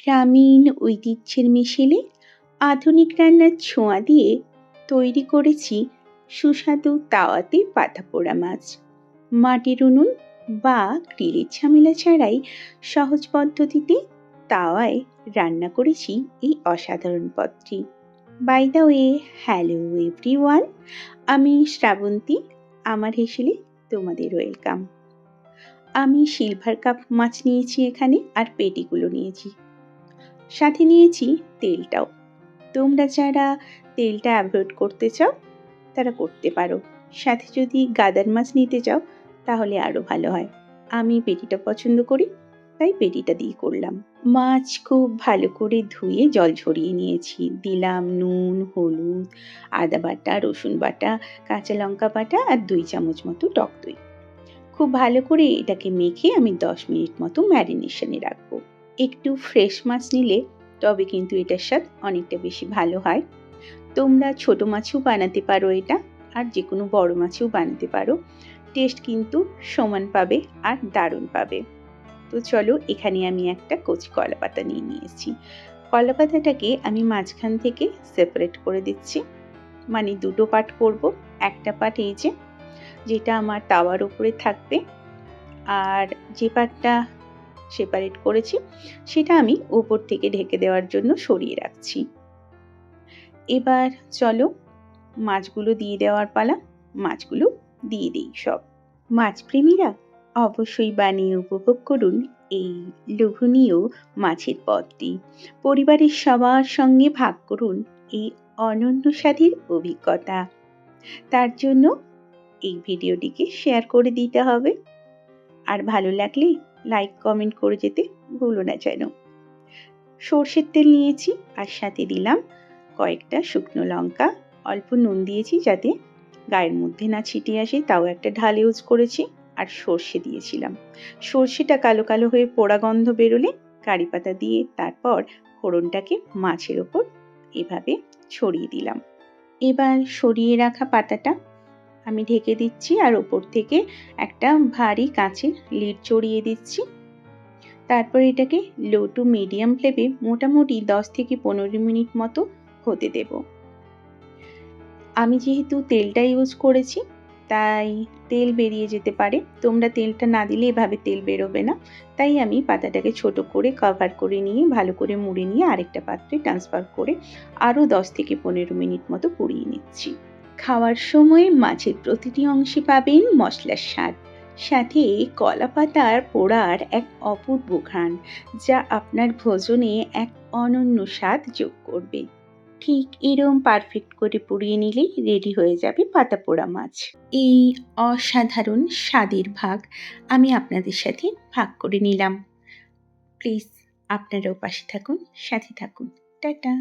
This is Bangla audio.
গ্রামীণ ঐতিহ্যের মিশেলে আধুনিক রান্নার ছোঁয়া দিয়ে তৈরি করেছি সুস্বাদু তাওয়াতে পাতা পোড়া মাছ। মাটির উনুন বা গ্রিলের ঝামেলা ছাড়াই সহজ পদ্ধতিতে তাওয়ায় রান্না করেছি এই অসাধারণ পদটি। By the way, hello everyone, আমি শ্রাবন্তী। আমার হেসেলে তোমাদের ওয়েলকাম। আমি সিলভার কাপ মাছ নিয়েছি এখানে, আর পেটিগুলো নিয়েছি, সাথে নিয়েছি তেলটাও। তোমরা যারা তেলটা অ্যাভয়েড করতে চাও তারা করতে পারো। সাথে যদি গাদার মাছ নিতে চাও তাহলে আরও ভালো হয়। আমি পেটিটা পছন্দ করি, তাই পেটিটা দিয়ে করলাম। মাছ খুব ভালো করে ধুয়ে জল ঝরিয়ে নিয়েছি। দিলাম নুন, হলুদ, আদা বাটা, রসুন বাটা, কাঁচা লঙ্কা বাটা আর 2 চামচ মতো টক দই। খুব ভালো করে এটাকে মেখে আমি 10 মিনিট মতো ম্যারিনেশনে রাখবো। একটু ফ্রেশ মাছ নিলে তবে কিন্তু এটার স্বাদ অনেকটা বেশি ভালো হয়। তোমরা ছোট মাছেও বানাতে পারো এটা, আর যে কোনো বড় মাছেও বানাতে পারো। টেস্ট কিন্তু সমান পাবে আর দারুণ পাবে। তো চলো, এখানে আমি একটা কচি কলা পাতা নিয়ে নিয়েছি। কলা পাতাটাকে আমি মাঝখান থেকে সেপারেট করে দিচ্ছি, মানে দুটো পার্ট করব। একটা পার্ট এই যেটা আমার তাওয়ার উপরে থাকবে, আর যে পার্টটা সেপারেট করেছি সেটা আমি উপর থেকে ঢেকে দেওয়ার জন্য সরিয়ে রাখছি। এবার চলো, মাছগুলো দিয়ে দেওয়ার পালা। মাছগুলো দিয়ে দিই সব। মাছপ্রেমীরা অবশ্যই বানিয়ে উপভোগ করুন এই লোভনীয় মাছের পদটি। পরিবারের সবার সঙ্গে ভাগ করুন এই অনন্য স্বাদের অভিজ্ঞতা। তার জন্য এই ভিডিওটিকে শেয়ার করে দিতে হবে, আর ভালো লাগলে লাইক কমেন্ট করে যেতে ভুলো না যেন। সর্ষের তেল নিয়েছি, আর সাথে দিলাম কয়েকটা শুকনো লঙ্কা। অল্প নুন দিয়েছি যাতে গায়ের মধ্যে না ছিটিয়ে আসে, তাও একটা ঢাল ইউজ করেছি। আর সর্ষে দিয়েছিলাম। সর্ষেটা কালো কালো হয়ে পোড়া গন্ধ বেরোলে কারি পাতা দিয়ে তারপর ফোড়নটাকে মাছের ওপর এভাবে ছড়িয়ে দিলাম। এবার সরিয়ে রাখা পাতাটা আমি ঢেকে দিচ্ছি, আর ওপর থেকে একটা ভারী কাঁচের লিড চড়িয়ে দিচ্ছি। তারপর এটাকে লো টু মিডিয়াম ফ্লেমে মোটামুটি 10 থেকে 15 মিনিট মতো হতে দেব। আমি যেহেতু তেলটা ইউজ করেছি তাই তেল বেরিয়ে যেতে পারে। তোমরা তেলটা না দিলে এভাবে তেল বেরোবে না। তাই আমি পাতাটাকে ছোট করে কভার করে নিয়ে ভালো করে মুড়ে নিয়ে আরেকটা পাত্রে ট্রান্সফার করে আরও 10 থেকে 15 মিনিট মতো পুড়িয়ে নিচ্ছি। খাওয়ার সময় মাছের প্রতিটি অংশে পাবেন মশলার স্বাদ, সাথে কলা পাতার পোড়ার এক অপূর্ব ঘ্রাণ, যা আপনার ভোজনে এক অনন্য স্বাদ যোগ করবে। ঠিক এরকম পারফেক্ট করে পুড়িয়ে নিলেই রেডি হয়ে যাবে পাতা পোড়া মাছ। এই অসাধারণ স্বাদের ভাগ আমি আপনাদের সাথে ভাগ করে নিলাম। প্লিজ আপনারাও পাশে থাকুন, সাথে থাকুন। টাটা।